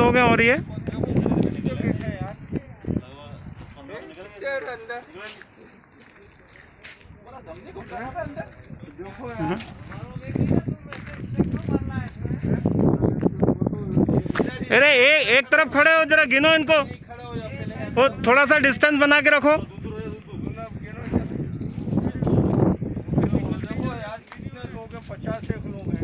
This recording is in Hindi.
लोग हैं और ये अरे एक तरफ खड़े हो, जरा गिनो इनको, वो थोड़ा सा डिस्टेंस बना के रखो। देखो यार कितने लोग हैं, 50 एक लोग हैं।